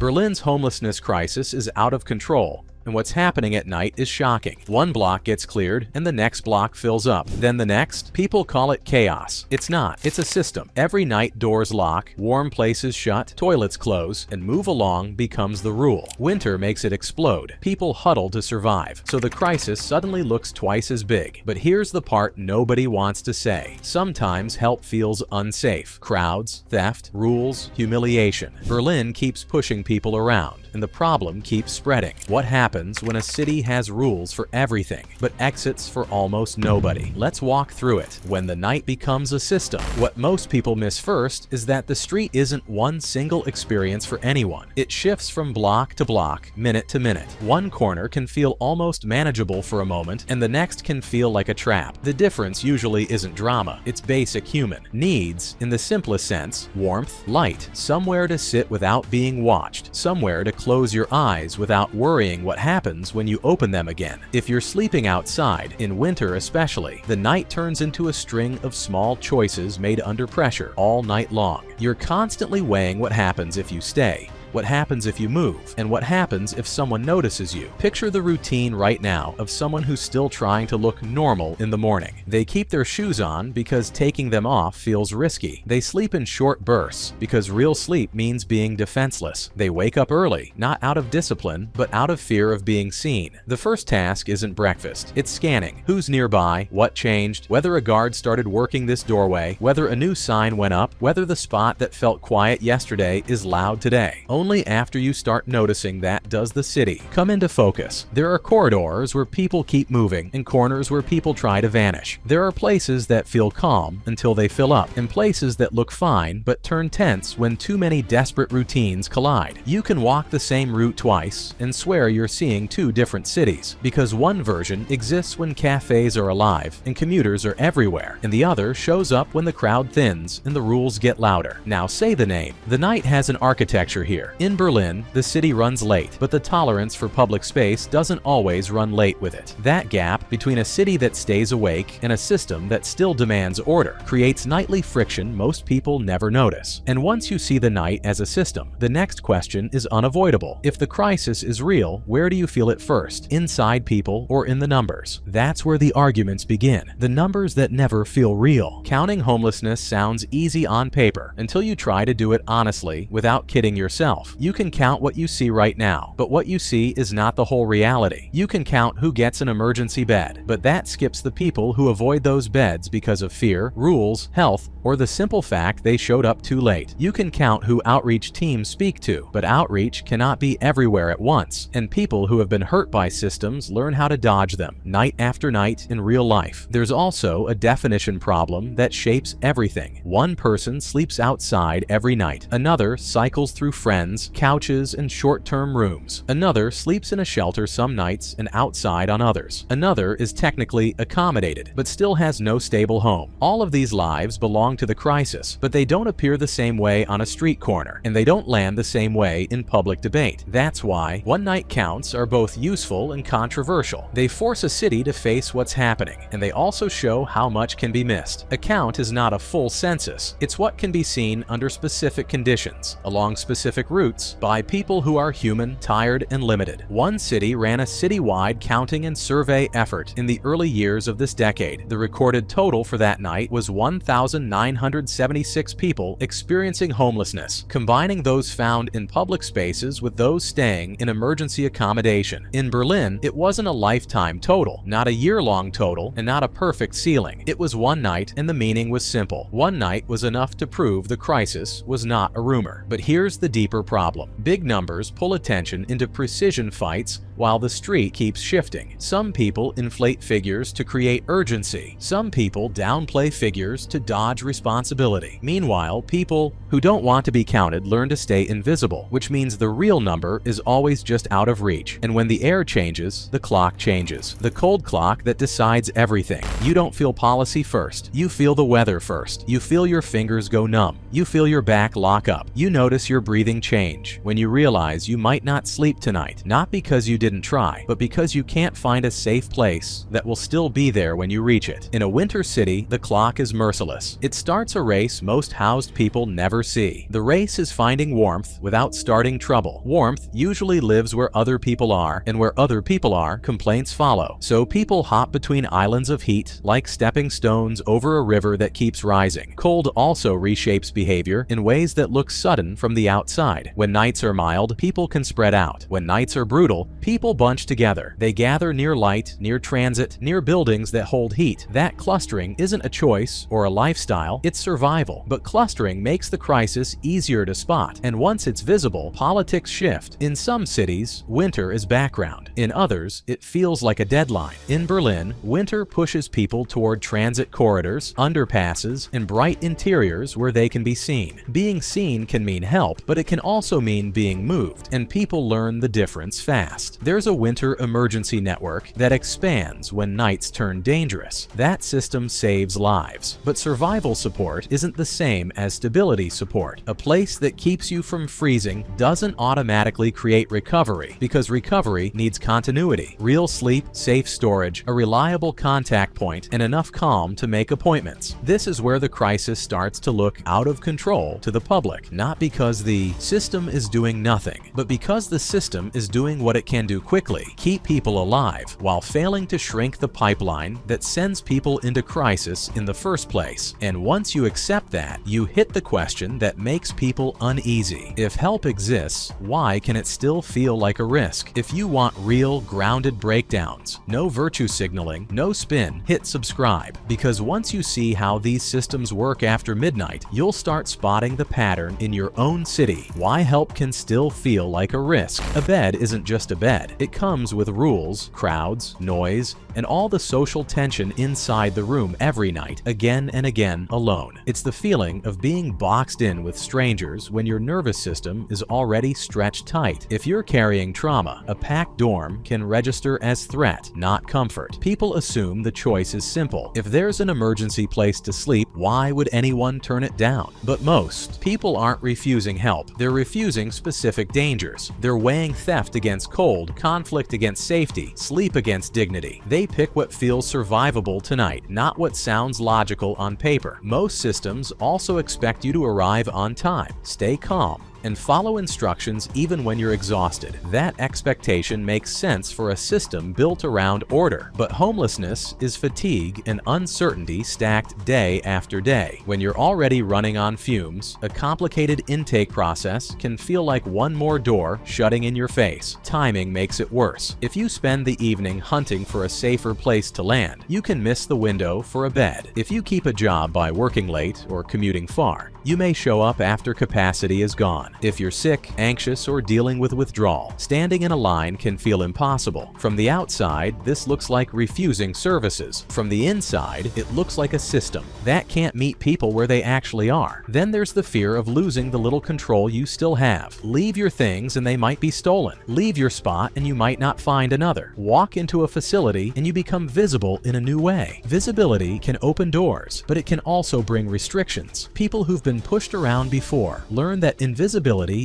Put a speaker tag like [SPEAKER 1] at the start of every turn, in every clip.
[SPEAKER 1] Berlin's homelessness crisis is out of control, and what's happening at night is shocking. One block gets cleared and the next block fills up. Then the next? People call it chaos. It's not. It's a system. Every night doors lock, warm places shut, toilets close, and move along becomes the rule. Winter makes it explode. People huddle to survive. So the crisis suddenly looks twice as big. But here's the part nobody wants to say. Sometimes help feels unsafe. Crowds, theft, rules, humiliation. Berlin keeps pushing people around, and the problem keeps spreading. What happens when a city has rules for everything, but exits for almost nobody? Let's walk through it. When the night becomes a system, what most people miss first is that the street isn't one single experience for anyone. It shifts from block to block, minute to minute. One corner can feel almost manageable for a moment, and the next can feel like a trap. The difference usually isn't drama, it's basic human needs in the simplest sense: warmth, light, somewhere to sit without being watched, somewhere to close your eyes without worrying what happens when you open them again. If you're sleeping outside, in winter especially, the night turns into a string of small choices made under pressure all night long. You're constantly weighing what happens if you stay, what happens if you move, and what happens if someone notices you. Picture the routine right now of someone who's still trying to look normal in the morning. They keep their shoes on because taking them off feels risky. They sleep in short bursts because real sleep means being defenseless. They wake up early, not out of discipline, but out of fear of being seen. The first task isn't breakfast, it's scanning. Who's nearby, what changed, whether a guard started working this doorway, whether a new sign went up, whether the spot that felt quiet yesterday is loud today. Only after you start noticing that does the city come into focus. There are corridors where people keep moving and corners where people try to vanish. There are places that feel calm until they fill up, and places that look fine but turn tense when too many desperate routines collide. You can walk the same route twice and swear you're seeing two different cities, because one version exists when cafes are alive and commuters are everywhere, and the other shows up when the crowd thins and the rules get louder. Now say the name. The night has an architecture here. In Berlin, the city runs late, but the tolerance for public space doesn't always run late with it. That gap between a city that stays awake and a system that still demands order creates nightly friction most people never notice. And once you see the night as a system, the next question is unavoidable. If the crisis is real, where do you feel it first? Inside people or in the numbers? That's where the arguments begin. The numbers that never feel real. Counting homelessness sounds easy on paper until you try to do it honestly without kidding yourself. You can count what you see right now, but what you see is not the whole reality. You can count who gets an emergency bed, but that skips the people who avoid those beds because of fear, rules, health, or the simple fact they showed up too late. You can count who outreach teams speak to, but outreach cannot be everywhere at once, and people who have been hurt by systems learn how to dodge them, night after night in real life. There's also a definition problem that shapes everything. One person sleeps outside every night. Another cycles through friends, couches, and short-term rooms. Another sleeps in a shelter some nights and outside on others. Another is technically accommodated, but still has no stable home. All of these lives belong to the crisis, but they don't appear the same way on a street corner, and they don't land the same way in public debate. That's why one-night counts are both useful and controversial. They force a city to face what's happening, and they also show how much can be missed. A count is not a full census. It's what can be seen under specific conditions, along specific routes, by people who are human, tired, and limited. One city ran a citywide counting and survey effort in the early years of this decade. The recorded total for that night was 1,976 people experiencing homelessness, combining those found in public spaces with those staying in emergency accommodation. In Berlin, it wasn't a lifetime total, not a year-long total, and not a perfect ceiling. It was one night, and the meaning was simple. One night was enough to prove the crisis was not a rumor. But here's the deeper problem. Big numbers pull attention into precision fights while the street keeps shifting. Some people inflate figures to create urgency. Some people downplay figures to dodge responsibility. Meanwhile, people who don't want to be counted learn to stay invisible, which means the real number is always just out of reach. And when the air changes, the clock changes. The cold clock that decides everything. You don't feel policy first. You feel the weather first. You feel your fingers go numb. You feel your back lock up. You notice your breathing change when you realize you might not sleep tonight, not because you didn't try, but because you can't find a safe place that will still be there when you reach it. In a winter city, the clock is merciless. It starts a race most housed people never see. The race is finding warmth without starting trouble. Warmth usually lives where other people are, and where other people are, complaints follow. So people hop between islands of heat like stepping stones over a river that keeps rising. Cold also reshapes behavior in ways that look sudden from the outside. When nights are mild, people can spread out. When nights are brutal, people bunch together. They gather near light, near transit, near buildings that hold heat. That clustering isn't a choice or a lifestyle, it's survival. But clustering makes the crisis easier to spot, and once it's visible, politics shift. In some cities, winter is background. In others, it feels like a deadline. In Berlin, winter pushes people toward transit corridors, underpasses, and bright interiors where they can be seen. Being seen can mean help, but it can also mean being moved, and people learn the difference fast. There's a winter emergency network that expands when nights turn dangerous. That system saves lives. But survival support isn't the same as stability support. A place that keeps you from freezing doesn't automatically create recovery, because recovery needs continuity, real sleep, safe storage, a reliable contact point, and enough calm to make appointments. This is where the crisis starts to look out of control to the public, not because the system is doing nothing, but because the system is doing what it can do quickly, keep people alive, while failing to shrink the pipeline that sends people into crisis in the first place. And once you accept that, you hit the question that makes people uneasy. If help exists, why can it still feel like a risk? If you want real, grounded breakdowns, no virtue signaling, no spin, hit subscribe. Because once you see how these systems work after midnight, you'll start spotting the pattern in your own city. Why help can still feel like a risk. A bed isn't just a bed. It comes with rules, crowds, noise, and all the social tension inside the room every night, again and again, alone. It's the feeling of being boxed in with strangers when your nervous system is already stretched tight. If you're carrying trauma, a packed dorm can register as threat, not comfort. People assume the choice is simple. If there's an emergency place to sleep, why would anyone turn it down? But most people aren't refusing help. They're refusing specific dangers. They're weighing theft against cold, conflict against safety, sleep against dignity. They pick what feels survivable tonight, not what sounds logical on paper. Most systems also expect you to arrive on time, stay calm, and follow instructions even when you're exhausted. That expectation makes sense for a system built around order. But homelessness is fatigue and uncertainty stacked day after day. When you're already running on fumes, a complicated intake process can feel like one more door shutting in your face. Timing makes it worse. If you spend the evening hunting for a safer place to land, you can miss the window for a bed. If you keep a job by working late or commuting far, you may show up after capacity is gone. If you're sick, anxious, or dealing with withdrawal, standing in a line can feel impossible. From the outside, this looks like refusing services. From the inside, it looks like a system that can't meet people where they actually are. Then there's the fear of losing the little control you still have. Leave your things and they might be stolen. Leave your spot and you might not find another. Walk into a facility and you become visible in a new way. Visibility can open doors, but it can also bring restrictions. People who've been pushed around before learn that invisibility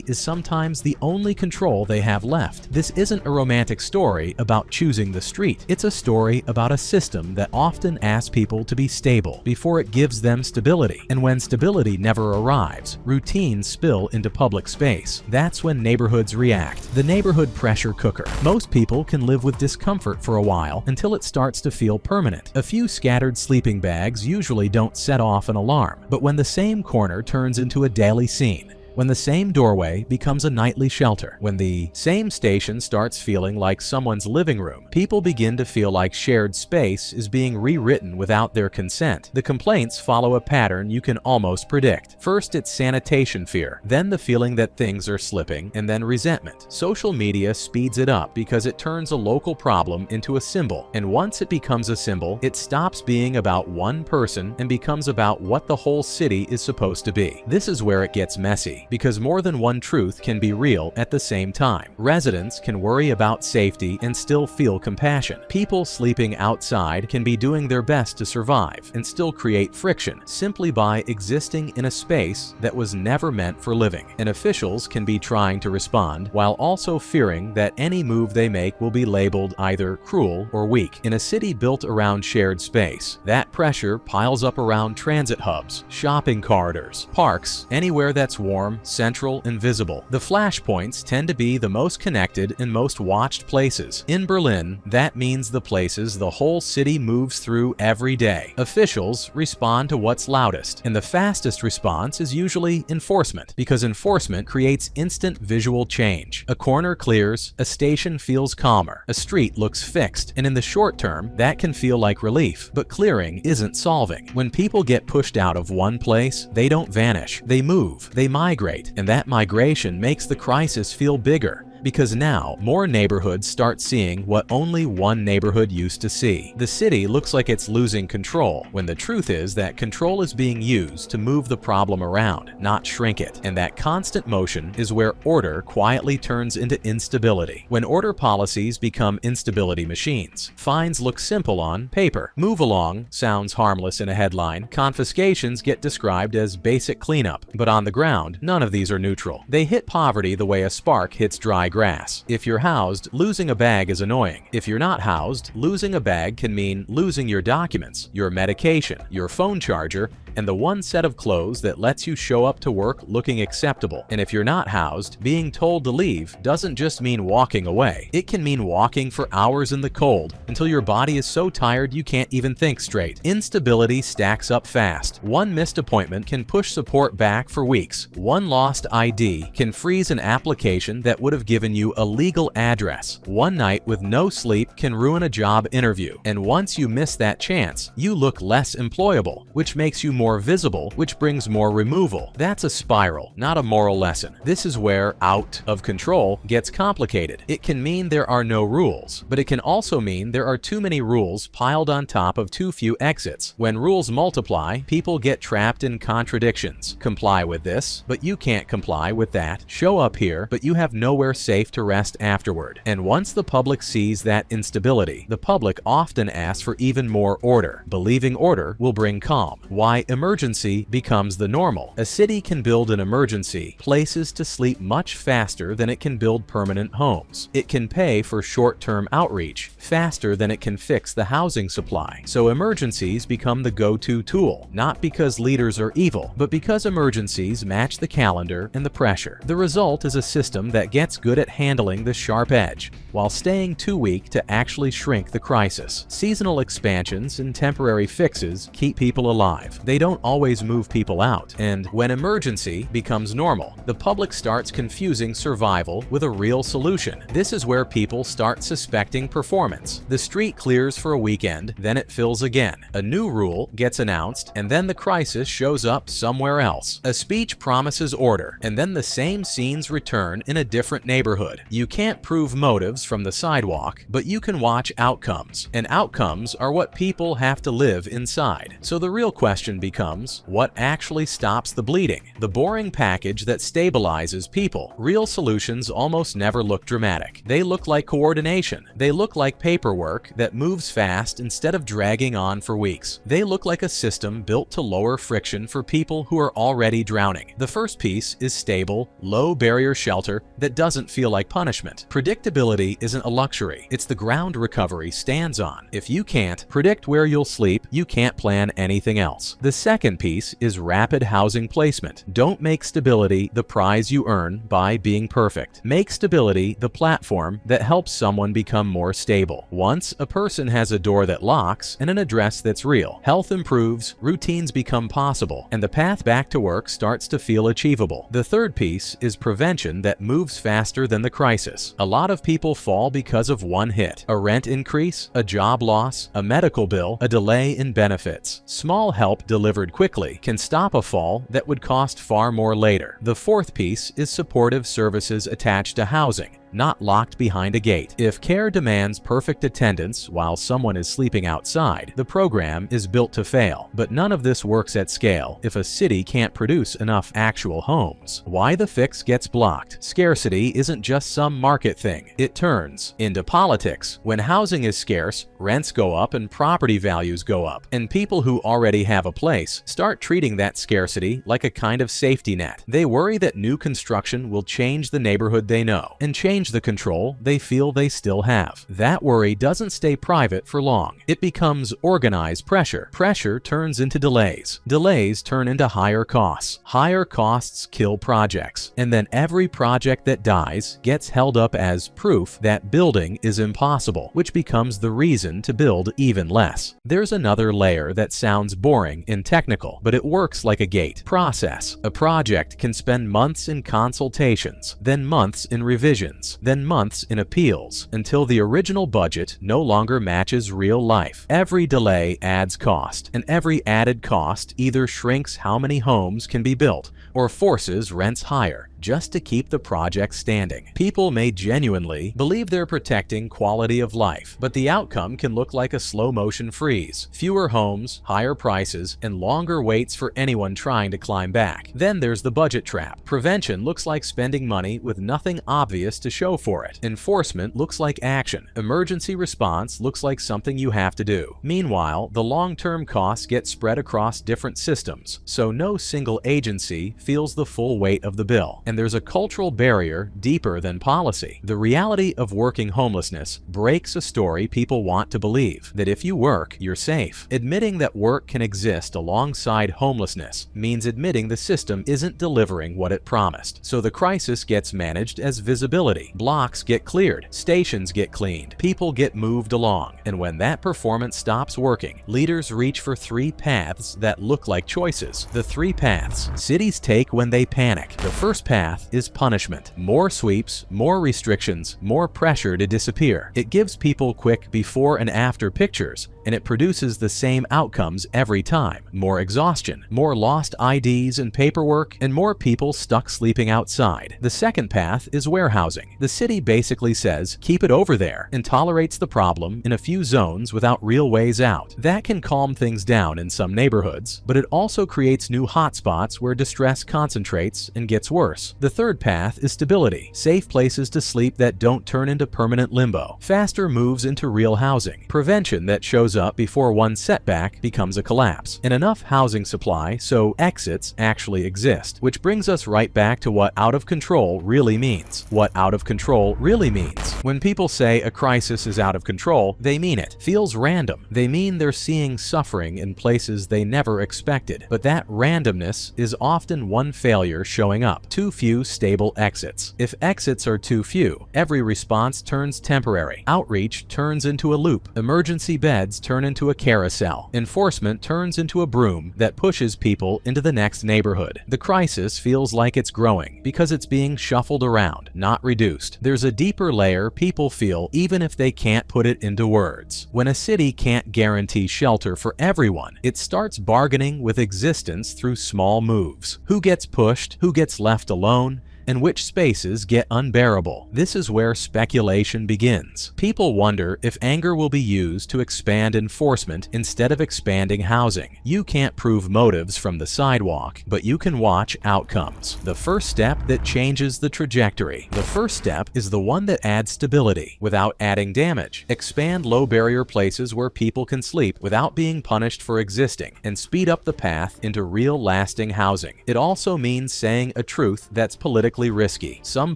[SPEAKER 1] is sometimes the only control they have left. This isn't a romantic story about choosing the street. It's a story about a system that often asks people to be stable before it gives them stability. And when stability never arrives, routines spill into public space. That's when neighborhoods react. The neighborhood pressure cooker. Most people can live with discomfort for a while until it starts to feel permanent. A few scattered sleeping bags usually don't set off an alarm, but when the same corner turns into a daily scene, when the same doorway becomes a nightly shelter, when the same station starts feeling like someone's living room, people begin to feel like shared space is being rewritten without their consent. The complaints follow a pattern you can almost predict. First, it's sanitation fear, then the feeling that things are slipping, and then resentment. Social media speeds it up because it turns a local problem into a symbol, and once it becomes a symbol, it stops being about one person and becomes about what the whole city is supposed to be. This is where it gets messy. because more than one truth can be real at the same time. Residents can worry about safety and still feel compassion. People sleeping outside can be doing their best to survive and still create friction simply by existing in a space that was never meant for living. And officials can be trying to respond while also fearing that any move they make will be labeled either cruel or weak. In a city built around shared space, that pressure piles up around transit hubs, shopping corridors, parks, anywhere that's warm, central, and visible. The flashpoints tend to be the most connected and most watched places. In Berlin, that means the places the whole city moves through every day. Officials respond to what's loudest, and the fastest response is usually enforcement, because enforcement creates instant visual change. A corner clears, a station feels calmer, a street looks fixed, and in the short term, that can feel like relief. But clearing isn't solving. When people get pushed out of one place, they don't vanish. They move, they migrate, and that migration makes the crisis feel bigger. Because now, more neighborhoods start seeing what only one neighborhood used to see. The city looks like it's losing control, when the truth is that control is being used to move the problem around, not shrink it. And that constant motion is where order quietly turns into instability. When order policies become instability machines, fines look simple on paper. Move along sounds harmless in a headline. Confiscations get described as basic cleanup. But on the ground, none of these are neutral. They hit poverty the way a spark hits dry grass. If you're housed, losing a bag is annoying. If you're not housed, losing a bag can mean losing your documents, your medication, your phone charger, and the one set of clothes that lets you show up to work looking acceptable. And if you're not housed, being told to leave doesn't just mean walking away. It can mean walking for hours in the cold until your body is so tired you can't even think straight. Instability stacks up fast. One missed appointment can push support back for weeks. One lost ID can freeze an application that would have given you a legal address. One night with no sleep can ruin a job interview. And once you miss that chance, you look less employable, which makes you more visible, which brings more removal. That's a spiral, not a moral lesson. This is where out of control gets complicated. It can mean there are no rules, but it can also mean there are too many rules piled on top of too few exits. When rules multiply, people get trapped in contradictions. Comply with this, but you can't comply with that. Show up here, but you have nowhere safe to rest afterward. And once the public sees that instability, the public often asks for even more order, believing order will bring calm. Why emergency becomes the normal. A city can build an emergency places to sleep much faster than it can build permanent homes. It can pay for short-term outreach faster than it can fix the housing supply. So emergencies become the go-to tool, not because leaders are evil, but because emergencies match the calendar and the pressure. The result is a system that gets good at handling the sharp edge, while staying too weak to actually shrink the crisis. Seasonal expansions and temporary fixes keep people alive. They don't always move people out. And when emergency becomes normal, the public starts confusing survival with a real solution. This is where people start suspecting performance. The street clears for a weekend, then it fills again. A new rule gets announced, and then the crisis shows up somewhere else. A speech promises order, and then the same scenes return in a different neighborhood. You can't prove motives from the sidewalk, but you can watch outcomes. And outcomes are what people have to live inside. So the real question becomes, what actually stops the bleeding? The boring package that stabilizes people. Real solutions almost never look dramatic. They look like coordination. They look like paperwork that moves fast instead of dragging on for weeks. They look like a system built to lower friction for people who are already drowning. The first piece is stable, low-barrier shelter that doesn't feel like punishment. Predictability isn't a luxury. It's the ground recovery stands on. If you can't predict where you'll sleep, you can't plan anything else. The second piece is rapid housing placement. Don't make stability the prize you earn by being perfect. Make stability the platform that helps someone become more stable. Once a person has a door that locks and an address that's real, health improves, routines become possible, and the path back to work starts to feel achievable. The third piece is prevention that moves faster than the crisis. A lot of people fall because of one hit: a rent increase, a job loss, a medical bill, a delay in benefits. Small help delivered quickly can stop a fall that would cost far more later. The fourth piece is supportive services attached to housing. not locked behind a gate. If care demands perfect attendance while someone is sleeping outside, the program is built to fail. But none of this works at scale if a city can't produce enough actual homes. Why the fix gets blocked? Scarcity isn't just some market thing. It turns into politics. When housing is scarce, rents go up and property values go up. And people who already have a place start treating that scarcity like a kind of safety net. They worry that new construction will change the neighborhood they know and change the control they feel they still have. That worry doesn't stay private for long. It becomes organized pressure. Pressure turns into delays. Delays turn into higher costs. Higher costs kill projects. And then every project that dies gets held up as proof that building is impossible, which becomes the reason to build even less. There's another layer that sounds boring and technical, but it works like a gate. Process. A project can spend months in consultations, then months in revisions, then months in appeals, until the original budget no longer matches real life. Every delay adds cost, and every added cost either shrinks how many homes can be built or forces rents higher just to keep the project standing. People may genuinely believe they're protecting quality of life, but the outcome can look like a slow-motion freeze. Fewer homes, higher prices, and longer waits for anyone trying to climb back. Then there's the budget trap. Prevention looks like spending money with nothing obvious to show for it. Enforcement looks like action. Emergency response looks like something you have to do. Meanwhile, the long-term costs get spread across different systems, so no single agency feels the full weight of the bill. And there's a cultural barrier deeper than policy. The reality of working homelessness breaks a story people want to believe, that if you work, you're safe. Admitting that work can exist alongside homelessness means admitting the system isn't delivering what it promised. So the crisis gets managed as visibility. Blocks get cleared, stations get cleaned, people get moved along. And when that performance stops working, leaders reach for three paths that look like choices. The three paths cities take when they panic. The first path is punishment. More sweeps, more restrictions, more pressure to disappear. It gives people quick before and after pictures, and it produces the same outcomes every time. More exhaustion, more lost IDs and paperwork, and more people stuck sleeping outside. The second path is warehousing. The city basically says, keep it over there, and tolerates the problem in a few zones without real ways out. That can calm things down in some neighborhoods, but it also creates new hotspots where distress concentrates and gets worse. The third path is stability. Safe places to sleep that don't turn into permanent limbo. Faster moves into real housing. Prevention that shows up before one setback becomes a collapse. And enough housing supply so exits actually exist. Which brings us right back to what out of control really means. What out of control really means. When people say a crisis is out of control, they mean it. Feels random. They mean they're seeing suffering in places they never expected. But that randomness is often one failure showing up. Too few stable exits. If exits are too few, every response turns temporary. Outreach turns into a loop. Emergency beds turn into a carousel. Enforcement turns into a broom that pushes people into the next neighborhood. The crisis feels like it's growing because it's being shuffled around, not reduced. There's a deeper layer people feel even if they can't put it into words. When a city can't guarantee shelter for everyone, it starts bargaining with existence through small moves. Who gets pushed? Who gets left alone? And which spaces get unbearable. This is where speculation begins. People wonder if anger will be used to expand enforcement instead of expanding housing. You can't prove motives from the sidewalk, but you can watch outcomes. The first step that changes the trajectory. The first step is the one that adds stability without adding damage. Expand low-barrier places where people can sleep without being punished for existing, and speed up the path into real lasting housing. It also means saying a truth that's politically risky. Some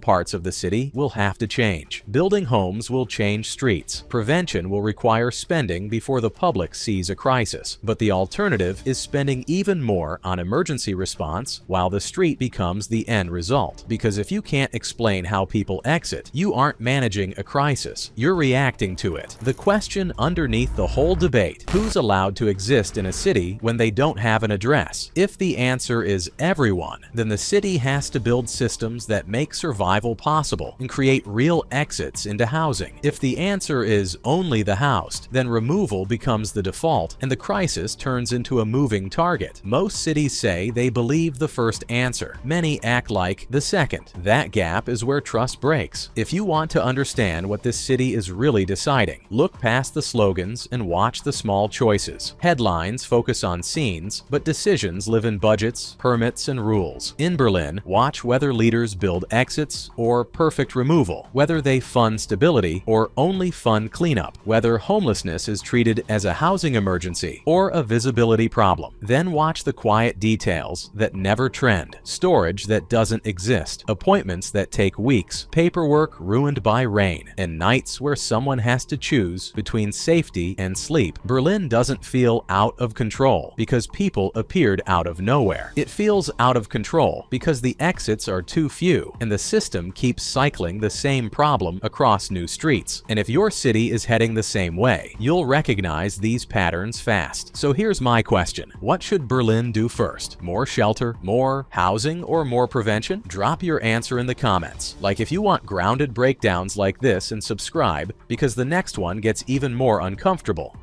[SPEAKER 1] parts of the city will have to change. Building homes will change streets. Prevention will require spending before the public sees a crisis. But the alternative is spending even more on emergency response while the street becomes the end result. Because if you can't explain how people exit, you aren't managing a crisis. You're reacting to it. The question underneath the whole debate: who's allowed to exist in a city when they don't have an address? If the answer is everyone, then the city has to build systems systems that make survival possible and create real exits into housing. If the answer is only the housed, then removal becomes the default and the crisis turns into a moving target. Most cities say they believe the first answer. Many act like the second. That gap is where trust breaks. If you want to understand what this city is really deciding, look past the slogans and watch the small choices. Headlines focus on scenes, but decisions live in budgets, permits, and rules. In Berlin, watch whether leaders build exits or perfect removal, whether they fund stability or only fund cleanup, whether homelessness is treated as a housing emergency or a visibility problem. Then watch the quiet details that never trend, storage that doesn't exist, appointments that take weeks, paperwork ruined by rain, and nights where someone has to choose between safety and sleep. Berlin doesn't feel out of control because people appeared out of nowhere. It feels out of control because the exits are too few and the system keeps cycling the same problem across new streets. And if your city is heading the same way, you'll recognize these patterns fast. So here's my question. What should Berlin do first? More shelter, more housing, or more prevention? Drop your answer in the comments. Like if you want grounded breakdowns like this, and subscribe because the next one gets even more uncomfortable.